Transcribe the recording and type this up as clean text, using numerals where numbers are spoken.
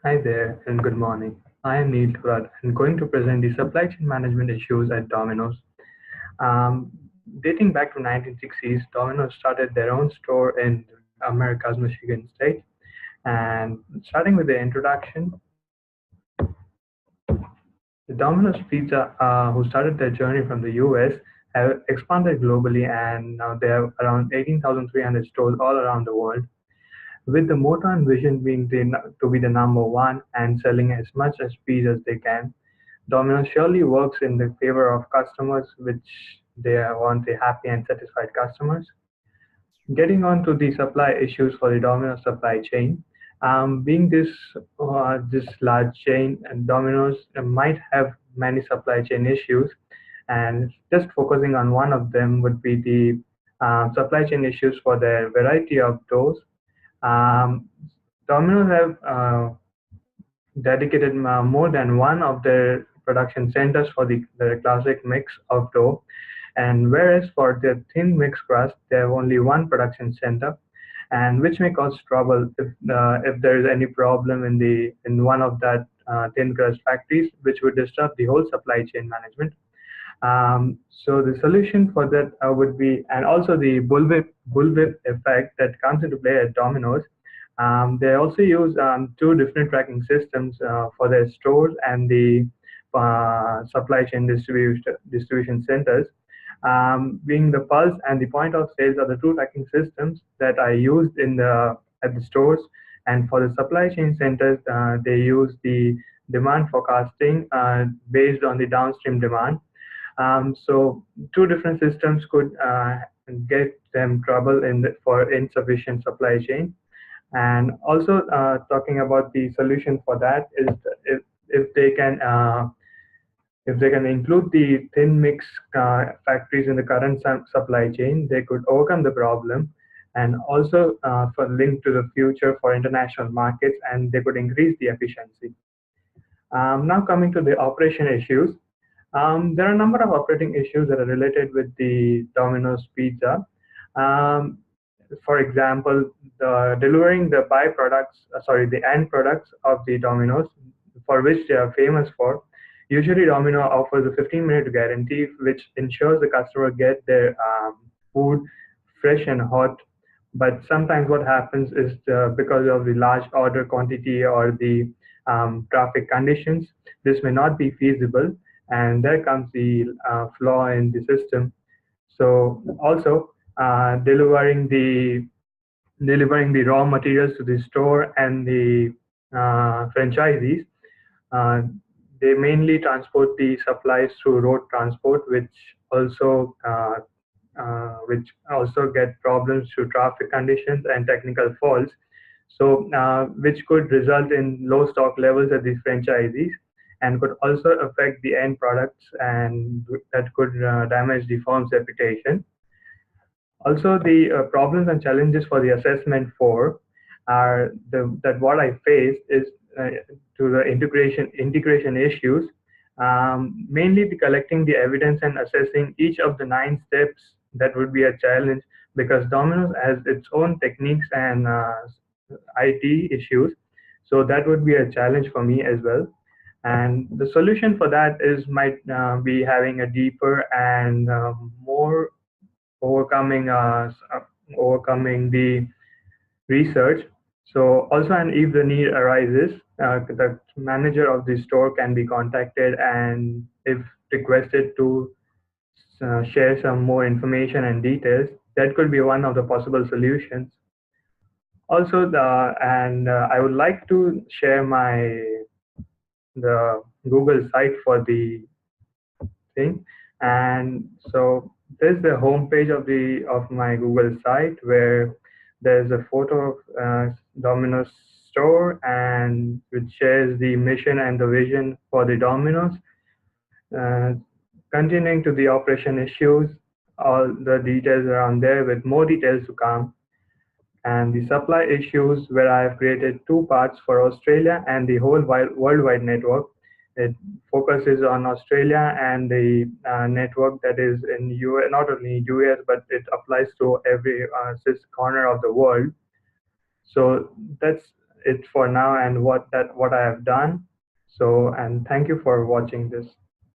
Hi there and good morning. I am Neil Turat and going to present the supply chain management issues at Domino's. Um, Dating back to 1960s, Domino's started their own store in America's Michigan state. And starting with the introduction, the Domino's Pizza, who started their journey from the US, have expanded globally and now they have around 18,300 stores all around the world. With the motto and vision being to be the number one and selling as much as pizza as they can, Domino's surely works in the favor of customers, which they want the happy and satisfied customers. Getting on to the supply issues for the Domino's supply chain, being this large chain, and Domino's might have many supply chain issues, and just focusing on one of them would be the supply chain issues for their variety of doughs. Um, Domino's have dedicated more than one of their production centers for the classic mix of dough, and whereas for the thin mixed crust, they have only one production center, and which may cause trouble if there is any problem in one of that thin crust factories, which would disrupt the whole supply chain management. So the solution for that would be, and also the bullwhip effect that comes into play at Domino's. They also use two different tracking systems for their stores and the supply chain distribution centers. Being the pulse and the point of sales are the two tracking systems that are used in the at the stores, and for the supply chain centers, they use the demand forecasting based on the downstream demand. So two different systems could get them trouble for insufficient supply chain. And also talking about the solution for that is if they can include the thin mix factories in the current supply chain, they could overcome the problem and also for link to the future for international markets, and they could increase the efficiency. Now coming to the operation issues, there are a number of operating issues that are related with the Domino's pizza. Um, for example, delivering the the end products of the Domino's, for which they are famous for. Usually, Domino offers a 15-minute guarantee, which ensures the customer get their food fresh and hot. But sometimes what happens is because of the large order quantity or the traffic conditions, this may not be feasible, and there comes the flaw in the system. So also delivering the raw materials to the store and the franchisees. Uh, they mainly transport the supplies through road transport, which also get problems through traffic conditions and technical faults. So, which could result in low stock levels at these franchisees and could also affect the end products, and that could damage the firm's reputation. Also, the problems and challenges for the assessment for are that what I faced is to the integration issues, mainly the collecting the evidence and assessing each of the 9 steps. That would be a challenge because Domino's has its own techniques and IT issues, so that would be a challenge for me as well. And the solution for that is might be having a deeper and more overcoming overcoming the research. So also, and if the need arises, the manager of the store can be contacted, and if requested to share some more information and details, that could be one of the possible solutions. Also, I would like to share the Google site for the thing. And so there's the homepage of my Google site where there's a photo of Domino's store and which shares the mission and the vision for the Domino's. Uh, Continuing to the operation issues, all the details around there with more details to come, and the supply issues where I have created two parts for Australia and the whole worldwide network. It focuses on Australia and the network that is in US, not only US, but it applies to every corner of the world. So that's it for now and what I have done. So, and thank you for watching this.